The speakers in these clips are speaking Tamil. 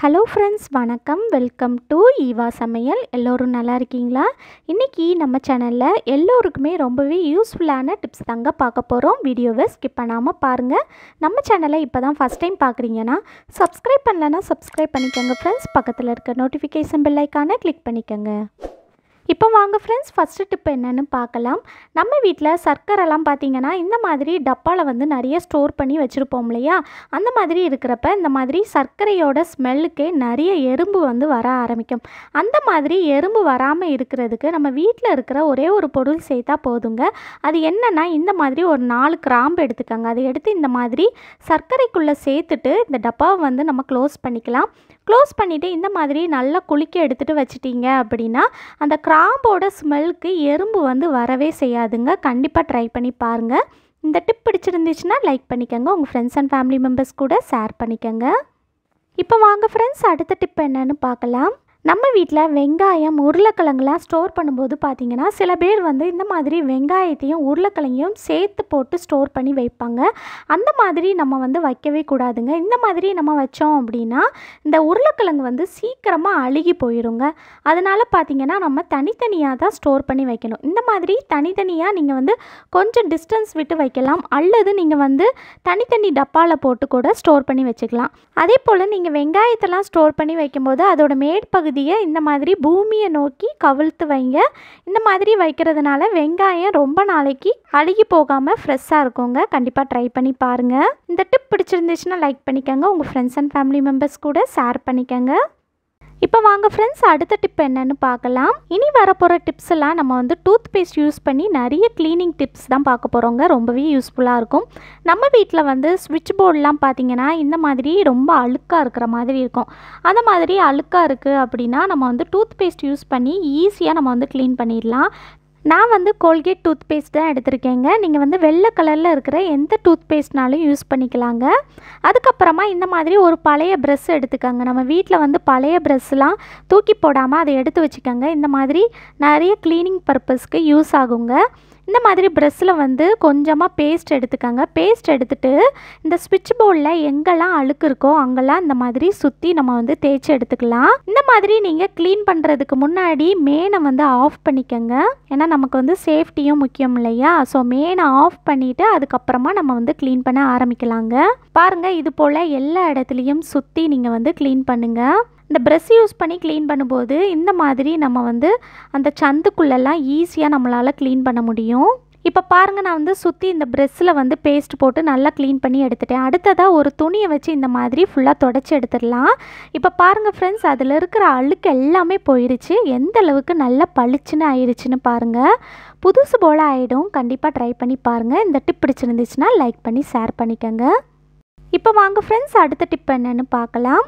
ஹலோ ஃப்ரெண்ட்ஸ், வணக்கம். வெல்கம் டு ஈவா சமையல். எல்லோரும் நல்லா இருக்கீங்களா? இன்றைக்கி நம்ம சேனலில் எல்லோருக்குமே ரொம்பவே யூஸ்ஃபுல்லான டிப்ஸ் தாங்க பார்க்க போகிறோம். வீடியோவை ஸ்கிப் பண்ணாமல் பாருங்கள். நம்ம சேனலை இப்போ தான் ஃபஸ்ட் டைம் பார்க்குறீங்கன்னா சப்ஸ்கிரைப் பண்ணலன்னா சப்ஸ்கிரைப் பண்ணிக்கோங்க ஃப்ரெண்ட்ஸ். பக்கத்தில் இருக்க நோட்டிஃபிகேஷன் பெல் ஐக்கானை கிளிக் பண்ணிக்கோங்க. இப்போ வாங்க ஃப்ரெண்ட்ஸ், ஃபஸ்ட்டு டிப் என்னென்னு பார்க்கலாம். நம்ம வீட்டில் சர்க்கரைலாம் பார்த்திங்கன்னா இந்த மாதிரி டப்பாவில் வந்து நிறைய ஸ்டோர் பண்ணி வச்சுருப்போம் இல்லையா? அந்த மாதிரி இருக்கிறப்ப இந்த மாதிரி சர்க்கரையோட ஸ்மெல்லுக்கே நிறைய எறும்பு வந்து வர ஆரம்பிக்கும். அந்த மாதிரி எறும்பு வராமல் இருக்கிறதுக்கு நம்ம வீட்டில் இருக்கிற ஒரே ஒரு பொருள் சேர்த்தா போதுங்க. அது என்னென்னா, இந்த மாதிரி ஒரு 4 கிராம்பு எடுத்துக்கோங்க. அதை எடுத்து இந்த மாதிரி சர்க்கரைக்குள்ளே சேர்த்துட்டு இந்த டப்பாவை வந்து நம்ம க்ளோஸ் பண்ணிக்கலாம். க்ளோஸ் பண்ணிவிட்டு இந்த மாதிரி நல்லா குலுக்கி எடுத்துகிட்டு வச்சிட்டிங்க அப்படின்னா அந்த கிராம்போட ஸ்மெல்லுக்கு எறும்பு வந்து வரவே செய்யாதுங்க. கண்டிப்பாக ட்ரை பண்ணி பாருங்கள். இந்த டிப் பிடிச்சிருந்துச்சுன்னா லைக் பண்ணிக்கோங்க. உங்கள் ஃப்ரெண்ட்ஸ் அண்ட் ஃபேமிலி மெம்பர்ஸ் கூட ஷேர் பண்ணிக்கோங்க. இப்போ வாங்க ஃப்ரெண்ட்ஸ், அடுத்த டிப் என்னன்னு பார்க்கலாம். நம்ம வீட்டில் வெங்காயம், உருளைக்கிழங்குலாம் ஸ்டோர் பண்ணும்போது பார்த்திங்கன்னா சில பேர் வந்து இந்த மாதிரி வெங்காயத்தையும் உருளைக்கிழங்கையும் சேர்த்து போட்டு ஸ்டோர் பண்ணி வைப்பாங்க. அந்த மாதிரி நம்ம வந்து வைக்கவே கூடாதுங்க. இந்த மாதிரி நம்ம வச்சோம் அப்படின்னா இந்த உருளைக்கிழங்கு வந்து சீக்கிரமாக அழுகி போயிடுங்க. அதனால் பார்த்திங்கன்னா நம்ம தனித்தனியாக தான் ஸ்டோர் பண்ணி வைக்கணும். இந்த மாதிரி தனித்தனியாக நீங்கள் வந்து கொஞ்சம் டிஸ்டன்ஸ் விட்டு வைக்கலாம், அல்லது நீங்கள் வந்து தனித்தனி டப்பாவில் போட்டு கூட ஸ்டோர் பண்ணி வச்சுக்கலாம். அதே போல் நீங்கள் வெங்காயத்தெல்லாம் ஸ்டோர் பண்ணி வைக்கும்போது அதோட மேற்பகுதி இந்த மாதிரி பூமியை நோக்கி கவிழ்த்து வைங்க. இந்த மாதிரி வைக்கிறதுனால வெங்காயம் ரொம்ப நாளைக்கு அழுகி போகாமல் ஃப்ரெஷ்ஷாக இருக்குங்க. கண்டிப்பாக ட்ரை பண்ணி பாருங்கள். இந்த டிப் பிடிச்சிருந்துச்சுன்னா லைக் பண்ணிக்கோங்க. உங்கள் ஃப்ரெண்ட்ஸ் அண்ட் ஃபேமிலி மெம்பர்ஸ் கூட ஷேர் பண்ணிக்கோங்க. இப்போ வாங்க ஃப்ரெண்ட்ஸ், அடுத்த டிப் என்னன்னு பார்க்கலாம். இனி வரப்போகிற டிப்ஸ் எல்லாம் நம்ம வந்து டூத் பேஸ்ட் யூஸ் பண்ணி நிறைய க்ளீனிங் டிப்ஸ் தான் பார்க்க போகிறோங்க. ரொம்பவே யூஸ்ஃபுல்லாக இருக்கும். நம்ம வீட்டில் வந்து ஸ்விட்ச் போர்டெலாம் பார்த்திங்கன்னா இந்த மாதிரி ரொம்ப அழுக்காக இருக்கிற மாதிரி இருக்கும். அந்த மாதிரி அழுக்காக இருக்குது அப்படின்னா நம்ம வந்து டூத் பேஸ்ட் யூஸ் பண்ணி ஈஸியாக நம்ம வந்து க்ளீன் பண்ணிடலாம். நான் வந்து கோல்கேட் டூத் பேஸ்ட் தான் எடுத்திருக்கேங்க. நீங்கள் வந்து வெள்ளை கலரில் இருக்கிற எந்த டூத் பேஸ்ட்னாலும் யூஸ் பண்ணிக்கலாங்க. அதுக்கப்புறமா இந்த மாதிரி ஒரு பழைய ப்ரெஷ் எடுத்துக்கோங்க. நம்ம வீட்டில் வந்து பழைய ப்ரெஷ்லாம் தூக்கி போடாமல் அதை எடுத்து வச்சுக்கோங்க. இந்த மாதிரி நிறைய க்ளீனிங் பர்பஸ்க்கு யூஸ் ஆகுங்க. இந்த மாதிரி ப்ரெஷ்ஷில் வந்து கொஞ்சமாக பேஸ்ட் எடுத்துக்கோங்க. பேஸ்ட் எடுத்துகிட்டு இந்த ஸ்விட்ச் போர்டில் எங்கெல்லாம் அழுக்கு இருக்கோ அங்கெல்லாம் இந்த மாதிரி சுற்றி நம்ம வந்து தேய்ச்சி எடுத்துக்கலாம். இந்த மாதிரி நீங்கள் க்ளீன் பண்ணுறதுக்கு முன்னாடி மேனை வந்து ஆஃப் பண்ணிக்கோங்க. ஏன்னா நமக்கு வந்து சேஃப்டியும் முக்கியம் இல்லையா? ஸோ மேனை ஆஃப் பண்ணிவிட்டு அதுக்கப்புறமா நம்ம வந்து க்ளீன் பண்ண ஆரம்பிக்கலாங்க. பாருங்கள், இது போல் எல்லா இடத்துலையும் சுற்றி நீங்கள் வந்து க்ளீன் பண்ணுங்கள். இந்த ப்ரெஷ் யூஸ் பண்ணி க்ளீன் பண்ணும்போது இந்த மாதிரி நம்ம வந்து அந்த சந்துக்குள்ளெல்லாம் ஈஸியாக நம்மளால் க்ளீன் பண்ண முடியும். இப்போ பாருங்கள், நான் வந்து சுற்றி இந்த ப்ரெஷ்ஷில் வந்து பேஸ்ட் போட்டு நல்லா க்ளீன் பண்ணி எடுத்துட்டேன். அடுத்ததாக ஒரு துணியை வச்சு இந்த மாதிரி ஃபுல்லாக தொடச்சி எடுத்துடலாம். இப்போ பாருங்கள் ஃப்ரெண்ட்ஸ், அதில் இருக்கிற அழுக்கு எல்லாமே போயிடுச்சு. எந்த அளவுக்கு நல்லா பளிச்சுன்னு ஆயிடுச்சுன்னு பாருங்கள். புதுசு போல் ஆகிடும். கண்டிப்பாக ட்ரை பண்ணி பாருங்கள். இந்த டிப் பிடிச்சிருந்துச்சுன்னா லைக் பண்ணி ஷேர் பண்ணிக்கோங்க. இப்போ வாங்க ஃப்ரெண்ட்ஸ், அடுத்த டிப் என்னன்னு பார்க்கலாம்.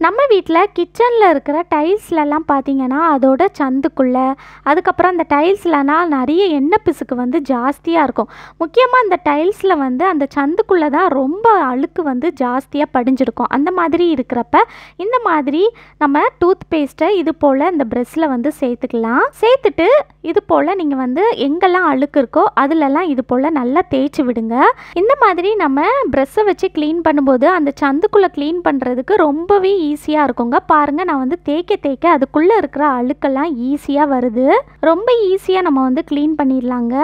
நம்ம வீட்டில் கிச்சனில் இருக்கிற டைல்ஸ்லலாம் பார்த்திங்கன்னா அதோட சந்துக்குள்ளே, அதுக்கப்புறம் அந்த டைல்ஸ்லலாம் நிறைய எண்ணெய் பிசுக்கு வந்து ஜாஸ்தியாக இருக்கும். முக்கியமாக அந்த டைல்ஸில் வந்து அந்த சந்துக்குள்ளே தான் ரொம்ப அழுக்கு வந்து ஜாஸ்தியாக படிஞ்சிருக்கும். அந்த மாதிரி இருக்கிறப்ப இந்த மாதிரி நம்ம டூத் பேஸ்ட்டை இது போல் இந்த ப்ரெஷ்ஷில் வந்து சேர்த்துக்கலாம். சேர்த்துட்டு இது போல் நீங்கள் வந்து எங்கெல்லாம் அழுக்கு இருக்கோ அதிலெல்லாம் இது போல் நல்லா தேய்ச்சி விடுங்க. இந்த மாதிரி நம்ம ப்ரெஷ்ஷை வச்சு க்ளீன் பண்ணும்போது அந்த சந்துக்குள்ளே க்ளீன் பண்ணுறதுக்கு ரொம்பவே ஈஸியாக இருக்குங்க. பாருங்கள், நான் வந்து தேய்க்க அதுக்குள்ளே இருக்கிற அழுக்கெல்லாம் ஈஸியாக வருது. ரொம்ப ஈஸியாக நம்ம வந்து க்ளீன் பண்ணிடலாங்க.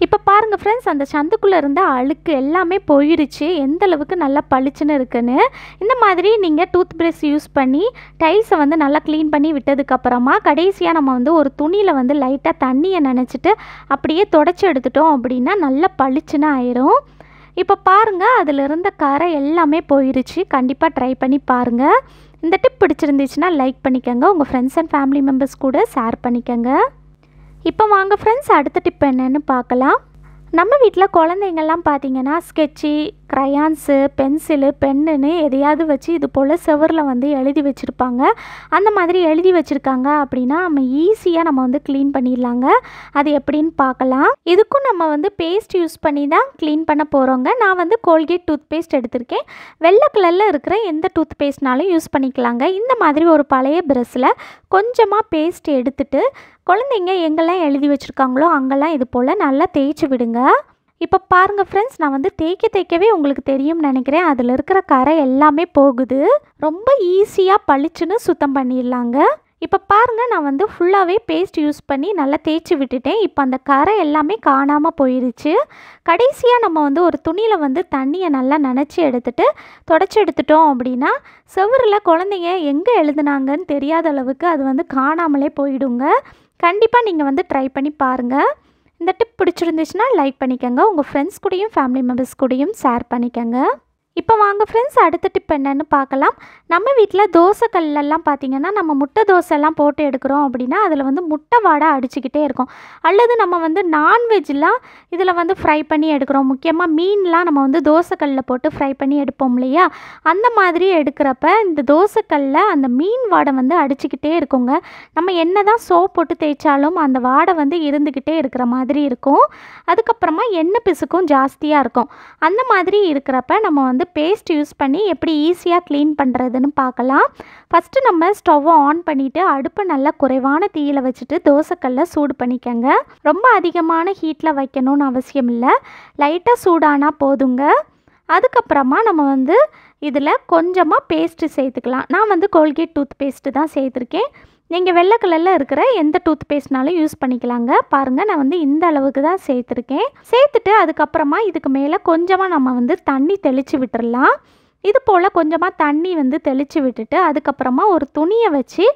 இப்போ பாருங்கள் ஃப்ரெண்ட்ஸ், அந்த சந்துக்குள்ளே இருந்த அழுக்கு எல்லாமே போயிடுச்சு. எந்த அளவுக்கு நல்லா பளிச்சுன்னு இருக்குன்னு. இந்த மாதிரி நீங்கள் டூத் ப்ரஷ் யூஸ் பண்ணி டைல்ஸை வந்து நல்லா க்ளீன் பண்ணி விட்டதுக்கப்புறமா கடைசியாக நம்ம வந்து ஒரு துணியில் வந்து லைட்டாக தண்ணியை நனைச்சிட்டு அப்படியே தொடச்சி எடுத்துட்டோம் அப்படின்னா நல்லா பளிச்சுன்னு ஆயிரும். இப்போ பாருங்கள், அதில் இருந்த கரை எல்லாமே போயிடுச்சு. கண்டிப்பாக ட்ரை பண்ணி பாருங்கள். இந்த டிப் பிடிச்சிருந்துச்சுன்னா லைக் பண்ணிக்கோங்க. உங்கள் ஃப்ரெண்ட்ஸ் அண்ட் ஃபேமிலி மெம்பர்ஸ் கூட ஷேர் பண்ணிக்கோங்க. இப்போ வாங்க ஃப்ரெண்ட்ஸ், அடுத்த டிப் என்னன்னு பார்க்கலாம். நம்ம வீட்டில் குழந்தைங்கள்லாம் பார்த்திங்கன்னா ஸ்கெட்சு, க்ரையான்ஸு, பென்சிலு, பென்னுன்னு எதையாவது வச்சு இது போல் செவரில் வந்து எழுதி வச்சுருப்பாங்க. அந்த மாதிரி எழுதி வச்சுருக்காங்க அப்படின்னா நம்ம ஈஸியாக நம்ம வந்து க்ளீன் பண்ணிடலாங்க. அது எப்படின்னு பார்க்கலாம். இதுக்கும் நம்ம வந்து பேஸ்ட் யூஸ் பண்ணி தான் க்ளீன் பண்ண போகிறோங்க. நான் வந்து கோல்கேட் டூத் பேஸ்ட் எடுத்திருக்கேன். வெள்ளை கலரில் இருக்கிற எந்த டூத் பேஸ்ட்னாலும் யூஸ் பண்ணிக்கலாங்க. இந்த மாதிரி ஒரு பழைய ப்ரஷ்ஷில் கொஞ்சமாக பேஸ்ட் எடுத்துட்டு குழந்தைங்க எங்கெல்லாம் எழுதி வச்சுருக்காங்களோ அங்கெல்லாம் இது போல் நல்லா தேய்ச்சி விடுங்க. இப்போ பாருங்கள் ஃப்ரெண்ட்ஸ், நான் வந்து தேய்க்கவே உங்களுக்கு தெரியும்னு நினைக்கிறேன். அதில் இருக்கிற கரை எல்லாமே போகுது. ரொம்ப ஈஸியாக பளிச்சுன்னு சுத்தம் பண்ணிடலாங்க. இப்போ பாருங்கள், நான் வந்து ஃபுல்லாகவே பேஸ்ட் யூஸ் பண்ணி நல்லா தேய்ச்சி விட்டுட்டேன். இப்போ அந்த கரை எல்லாமே காணாமல் போயிருச்சு. கடைசியாக நம்ம வந்து ஒரு துணியில் வந்து தண்ணியை நல்லா நனைச்சி எடுத்துட்டு தொடச்சி எடுத்துட்டோம் அப்படின்னா செவுரில் குழந்தைங்க எங்கே எழுதுனாங்கன்னு தெரியாத அளவுக்கு அது வந்து காணாமலே போயிடுங்க. கண்டிப்பாக நீங்கள் வந்து ட்ரை பண்ணி பாருங்கள். இந்த டிப் பிடிச்சிருந்துச்சுன்னா லைக் பண்ணிக்கோங்க. உங்கள் ஃப்ரெண்ட்ஸ் கூடயும் ஃபேமிலி மெம்பர்ஸ் கூடயும் ஷேர் பண்ணிக்கோங்க. இப்போ வாங்க ஃப்ரெண்ட்ஸ், அடுத்த டிப் என்னன்னு பார்க்கலாம். நம்ம வீட்டில் தோசைக்கல்லாம் பார்த்திங்கன்னா நம்ம முட்டை தோசைலாம் போட்டு எடுக்கிறோம் அப்படின்னா அதில் வந்து முட்டை வாடை அடிச்சுக்கிட்டே இருக்கும். அல்லது நம்ம வந்து நான்வெஜ்லாம் இதில் வந்து ஃப்ரை பண்ணி எடுக்கிறோம். முக்கியமாக மீன்லாம் நம்ம வந்து தோசைக்கல்லில் போட்டு ஃப்ரை பண்ணி எடுப்போம் இல்லையா? அந்த மாதிரி எடுக்கிறப்ப இந்த தோசைக்கல்லில் அந்த மீன் வாடை வந்து அடிச்சுக்கிட்டே இருக்குங்க. நம்ம என்ன தான் சோப் போட்டு தேய்ச்சாலும் அந்த வாடை வந்து இருந்துக்கிட்டே இருக்கிற மாதிரி இருக்கும். அதுக்கப்புறமா எண்ணெய் பிசுக்கும் ஜாஸ்தியாக இருக்கும். அந்த மாதிரி இருக்கிறப்ப நம்ம வந்து பேஸ்ட் யூஸ் பண்ணி எப்படி ஈஸியாக க்ளீன் பண்ணுறதுன்னு பார்க்கலாம். ஃபஸ்ட்டு நம்ம ஸ்டவ்வை ஆன் பண்ணிவிட்டு அடுப்பை நல்லா குறைவான தீயில் வச்சுட்டு தோசைக்கல்லை சூடு பண்ணிக்கோங்க. ரொம்ப அதிகமான ஹீட்டில் வைக்கணும்னு அவசியம் இல்லை. லைட்டாக சூடானால் போதுங்க. அதுக்கப்புறமா நம்ம வந்து இதில் கொஞ்சமாக பேஸ்ட்டு சேர்த்துக்கலாம். நான் வந்து கோல்கேட் டூத் பேஸ்ட்டு தான் சேர்த்துருக்கேன். நீங்கள் வெள்ளை கலரில் இருக்கிற எந்த டூத் பேஸ்ட்னாலும் யூஸ் பண்ணிக்கலாங்க. பாருங்கள், நான் வந்து இந்த அளவுக்கு தான் சேர்த்துருக்கேன். சேர்த்துட்டு அதுக்கப்புறமா இதுக்கு மேலே கொஞ்சமாக நம்ம வந்து தண்ணி தெளித்து விட்டுடலாம். இது போல் கொஞ்சமாக தண்ணி வந்து தெளித்து விட்டுட்டு அதுக்கப்புறமா ஒரு துணியை வச்சு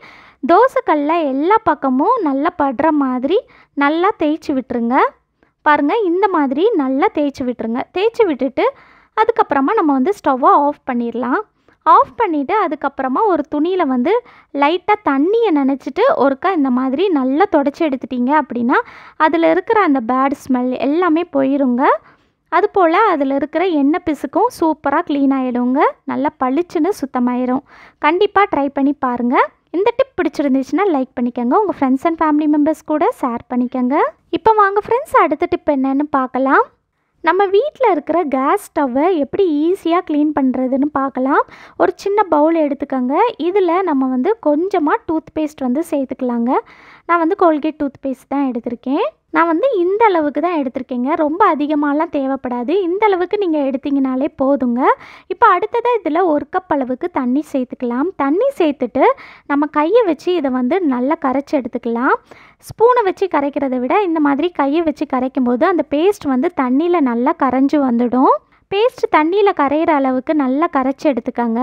தோசைக்கல்ல எல்லா பக்கமும் நல்லா படுற மாதிரி நல்லா தேய்ச்சி விட்டுருங்க. பாருங்கள், இந்த மாதிரி நல்லா தேய்ச்சி விட்டுருங்க. தேய்ச்சி விட்டுட்டு அதுக்கப்புறமா நம்ம வந்து ஸ்டவ்வை ஆஃப் பண்ணிடலாம். ஆஃப் பண்ணிவிட்டு அதுக்கப்புறமா ஒரு துணியில் வந்து லைட்டாக தண்ணியை நனைச்சிட்டு ஒருக்கா இந்த மாதிரி நல்லா தொடச்சி எடுத்துட்டிங்க அப்படின்னா அதில் இருக்கிற அந்த பேட் ஸ்மெல் எல்லாமே போயிருங்க. அதுபோல் அதில் இருக்கிற எண்ணெய் பிசுக்கும் சூப்பராக க்ளீன் ஆகிடுங்க. நல்லா பளிச்சுன்னு சுத்தமாயிடும். கண்டிப்பாக ட்ரை பண்ணி பாருங்கள். இந்த டிப் பிடிச்சிருந்துச்சுன்னா லைக் பண்ணிக்கோங்க. உங்கள் ஃப்ரெண்ட்ஸ் அண்ட் ஃபேமிலி மெம்பர்ஸ் கூட ஷேர் பண்ணிக்கோங்க. இப்போ வாங்க ஃப்ரெண்ட்ஸ், அடுத்த டிப் என்னன்னு பார்க்கலாம். நம்ம வீட்டில் இருக்கிற கேஸ் ஸ்டவ்வை எப்படி ஈஸியாக க்ளீன் பண்ணுறதுன்னு பார்க்கலாம். ஒரு சின்ன பவுல் எடுத்துக்கோங்க. இதில் நம்ம வந்து கொஞ்சமாக டூத் பேஸ்ட் வந்து சேர்த்துக்கலாங்க. நான் வந்து கோல்கேட் டூத் பேஸ்ட் தான் எடுத்திருக்கேன். நான் வந்து இந்த அளவுக்கு தான் எடுத்திருக்கேங்க. ரொம்ப அதிகமாகலாம் தேவைப்படாது. இந்த அளவுக்கு நீங்கள் எடுத்திங்கனாலே போதுங்க. இப்போ அடுத்ததாக இதில் 1 கப் அளவுக்கு தண்ணி சேர்த்துக்கலாம். தண்ணி சேர்த்துட்டு நம்ம கையை வச்சு இதை வந்து நல்லா கரைச்சி எடுத்துக்கலாம். ஸ்பூனை வச்சு கரைக்கிறத விட இந்த மாதிரி கையை வச்சு கரைக்கும் போது அந்த பேஸ்ட் வந்து தண்ணியில் நல்லா கரைஞ்சி வந்துடும். பேஸ்ட் தண்ணியில் கரையிற அளவுக்கு நல்லா கரைச்சி எடுத்துக்கோங்க.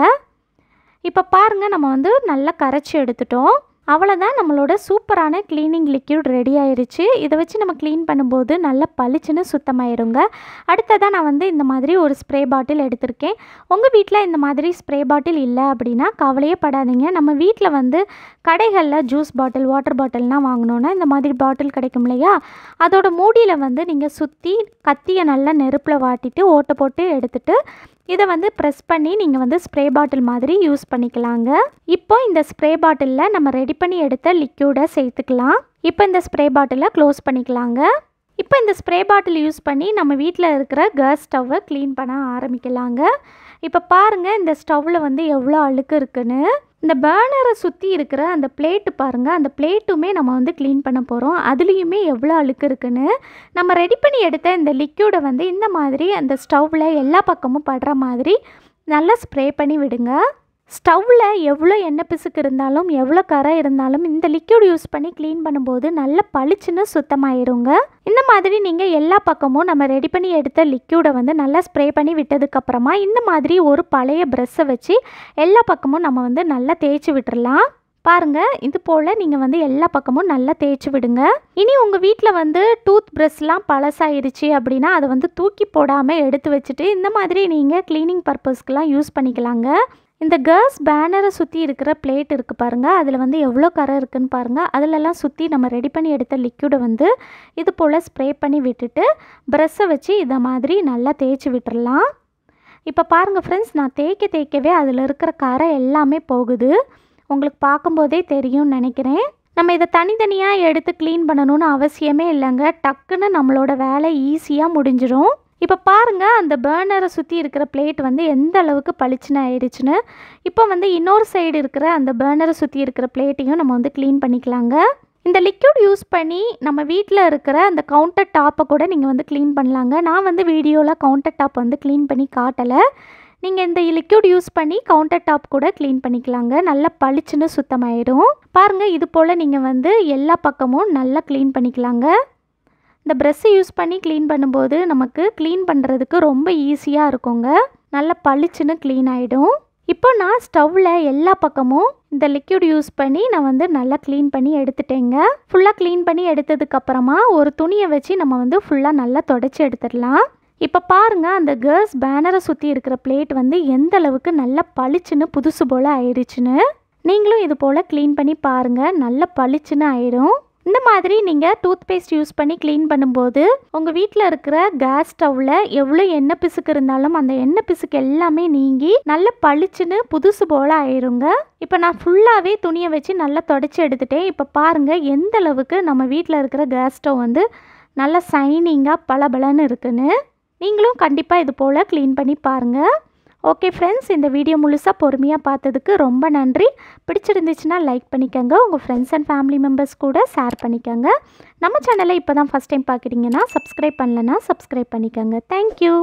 இப்போ பாருங்கள், நம்ம வந்து நல்லா கரைச்சி எடுத்துட்டோம். அவ்வளோதான், நம்மளோட சூப்பரான க்ளீனிங் லிக்யூட் ரெடி ஆயிடுச்சு. இதை வச்சு நம்ம க்ளீன் பண்ணும்போது நல்லா பளிச்சுன்னு சுத்தமாயிருங்க. அடுத்ததாக நான் வந்து இந்த மாதிரி ஒரு ஸ்ப்ரே பாட்டில் எடுத்திருக்கேன். உங்கள் வீட்டில் இந்த மாதிரி ஸ்ப்ரே பாட்டில் இல்லை அப்படின்னா கவலையே படாதீங்க. நம்ம வீட்டில் வந்து கடைகளில் ஜூஸ் பாட்டில், வாட்டர் பாட்டில்லாம் வாங்கினோன்னா இந்த மாதிரி பாட்டில் கிடைக்கும் இல்லையா? அதோட மூடியில் வந்து நீங்கள் சுற்றி கத்தியை நல்லா நெருப்பில் வாட்டிட்டு ஓட்டை போட்டு எடுத்துட்டு இதை வந்து ப்ரெஸ் பண்ணி நீங்கள் வந்து ஸ்ப்ரே பாட்டில் மாதிரி யூஸ் பண்ணிக்கலாங்க. இப்போ இந்த ஸ்ப்ரே பாட்டிலில் நம்ம ரெடி பண்ணி எடுத்த லிக்யூடை சேர்த்துக்கலாம். இப்போ இந்த ஸ்ப்ரே பாட்டிலை க்ளோஸ் பண்ணிக்கலாங்க. இப்போ இந்த ஸ்ப்ரே பாட்டில் யூஸ் பண்ணி நம்ம வீட்டில் இருக்கிற கேஸ் ஸ்டவ்வை க்ளீன் பண்ண ஆரம்பிக்கலாங்க. இப்போ பாருங்கள், இந்த ஸ்டவ்வில் வந்து எவ்வளோ அழுக்கு இருக்குன்னு. இந்த பர்னரை சுற்றி இருக்கிற அந்த பிளேட்டு பாருங்கள், அந்த பிளேட்டுமே நம்ம வந்து க்ளீன் பண்ண போகிறோம். அதுலேயுமே எவ்வளோ அழுக்கு இருக்குன்னு. நம்ம ரெடி பண்ணி எடுத்த இந்த லிக்யூடை வந்து இந்த மாதிரி அந்த ஸ்டவ்வில் எல்லா பக்கமும் படுற மாதிரி நல்லா ஸ்ப்ரே பண்ணி விடுங்க. ஸ்டவ்வில் எவ்வளோ எண்ணெய் பிசுக்கு இருந்தாலும் எவ்வளோ கரை இருந்தாலும் இந்த லிக்யூட் யூஸ் பண்ணி க்ளீன் பண்ணும்போது நல்ல பளிச்சுன்னு சுத்தமாயிருங்க. இந்த மாதிரி நீங்கள் எல்லா பக்கமும் நம்ம ரெடி பண்ணி எடுத்த லிக்யூடை வந்து நல்லா ஸ்ப்ரே பண்ணி விட்டதுக்கப்புறமா இந்த மாதிரி ஒரு பழைய ப்ரஷ்ஷை வச்சு எல்லா பக்கமும் நம்ம வந்து நல்லா தேய்ச்சி விட்டுறலாம். பாருங்கள், இது போல் நீங்கள் வந்து எல்லா பக்கமும் நல்லா தேய்ச்சி விடுங்க. இனி உங்கள் வீட்டில் வந்து டூத் ப்ரஷ்லாம் பழசாயிருச்சு அப்படின்னா அதை வந்து தூக்கி போடாமல் எடுத்து வச்சுட்டு இந்த மாதிரி நீங்கள் க்ளீனிங் பர்பஸ்க்கெலாம் யூஸ் பண்ணிக்கலாங்க. இந்த கேஸ் பேனரை சுற்றி இருக்கிற பிளேட் இருக்குது பாருங்கள், அதில் வந்து எவ்வளோ கரை இருக்குதுன்னு பாருங்கள். அதிலெல்லாம் சுற்றி நம்ம ரெடி பண்ணி எடுத்த லிக்யூடை வந்து இது போல் ஸ்ப்ரே பண்ணி விட்டுட்டு ப்ரஷ்ஷை வச்சு இதை மாதிரி நல்லா தேய்ச்சி விட்டுறலாம். இப்போ பாருங்கள் ஃப்ரெண்ட்ஸ், நான் தேய்க்கவே அதில் இருக்கிற கரை எல்லாமே போகுது. உங்களுக்கு பார்க்கும்போதே தெரியும்னு நினைக்கிறேன். நம்ம இதை தனித்தனியாக எடுத்து க்ளீன் பண்ணணும்னு அவசியமே இல்லைங்க. டக்குன்னு நம்மளோட வேலை ஈஸியாக முடிஞ்சிடும். இப்போ பாருங்கள், அந்த பர்னரை சுற்றி இருக்கிற பிளேட் வந்து எந்த அளவுக்கு பளிச்சுன்னு ஆயிடுச்சுன்னு. இப்போ வந்து இன்னொரு சைடு இருக்கிற அந்த பர்னரை சுற்றி இருக்கிற பிளேட்டையும் நம்ம வந்து க்ளீன் பண்ணிக்கலாங்க. இந்த லிக்விட் யூஸ் பண்ணி நம்ம வீட்டில் இருக்கிற அந்த கவுண்டர் டாப்பை கூட நீங்கள் வந்து க்ளீன் பண்ணலாங்க. நான் வந்து வீடியோவில் கவுண்டர் டாப் வந்து க்ளீன் பண்ணி காட்டலை. நீங்கள் இந்த லிக்விட் யூஸ் பண்ணி கவுண்டர் டாப் கூட க்ளீன் பண்ணிக்கலாங்க. நல்லா பளிச்சுன்னு சுத்தமாயிடும். பாருங்கள், இது போல் நீங்கள் வந்து எல்லா பக்கமும் நல்லா க்ளீன் பண்ணிக்கலாங்க. இந்த ப்ரெஷ்ஷை யூஸ் பண்ணி க்ளீன் பண்ணும்போது நமக்கு க்ளீன் பண்ணுறதுக்கு ரொம்ப ஈஸியாக இருக்குங்க. நல்லா பளிச்சுன்னு க்ளீன் ஆகிடும். இப்போ நான் ஸ்டவ்வில் எல்லா பக்கமும் இந்த லிக்விட் யூஸ் பண்ணி நான் வந்து நல்லா க்ளீன் பண்ணி எடுத்துட்டேங்க. ஃபுல்லாக க்ளீன் பண்ணி எடுத்ததுக்கப்புறமா ஒரு துணியை வச்சு நம்ம வந்து ஃபுல்லாக நல்லா தொடச்சி எடுத்துடலாம். இப்போ பாருங்கள், அந்த கேர்ள்ஸ் பேனரை சுற்றி இருக்கிற பிளேட் வந்து எந்த அளவுக்கு நல்லா பளிச்சுன்னு புதுசு போல் ஆயிடுச்சுன்னு. நீங்களும் இது போல் க்ளீன் பண்ணி பாருங்கள், நல்லா பளிச்சுன்னு ஆயிடும். இந்த மாதிரி நீங்கள் டூத் பேஸ்ட் யூஸ் பண்ணி க்ளீன் பண்ணும்போது உங்கள் வீட்டில் இருக்கிற கேஸ் ஸ்டவ்வில் எவ்வளோ எண்ணெய் பிசுக்கு இருந்தாலும் அந்த எண்ணெய் பிசுக்கு எல்லாமே நீங்கி நல்ல பளிச்சுன்னு புதுசு போல் ஆயிருங்க. இப்போ நான் ஃபுல்லாகவே துணியை வச்சு நல்லா தொடச்சி எடுத்துட்டேன். இப்போ பாருங்கள் எந்த அளவுக்கு நம்ம வீட்டில் இருக்கிற கேஸ் ஸ்டவ் வந்து நல்லா சைனிங்காக பளபளன்னு இருக்குன்னு. நீங்களும் கண்டிப்பாக இது போல் க்ளீன் பண்ணி பாருங்கள். ஓகே ஃப்ரெண்ட்ஸ், இந்த வீடியோ முழுசாக பொறுமையாக பார்த்ததுக்கு ரொம்ப நன்றி. பிடிச்சிருந்துச்சுன்னா லைக் பண்ணிக்கோங்க. உங்கள் ஃப்ரெண்ட்ஸ் அண்ட் ஃபேமிலி மெம்பர்ஸ் கூட ஷேர் பண்ணிக்கோங்க. நம்ம சேனலை இப்போ தான் ஃபஸ்ட் டைம் பார்க்குறீங்கன்னா சப்ஸ்கிரைப் பண்ணலன்னா சப்ஸ்கிரைப் பண்ணிக்கோங்க. தேங்க்யூ.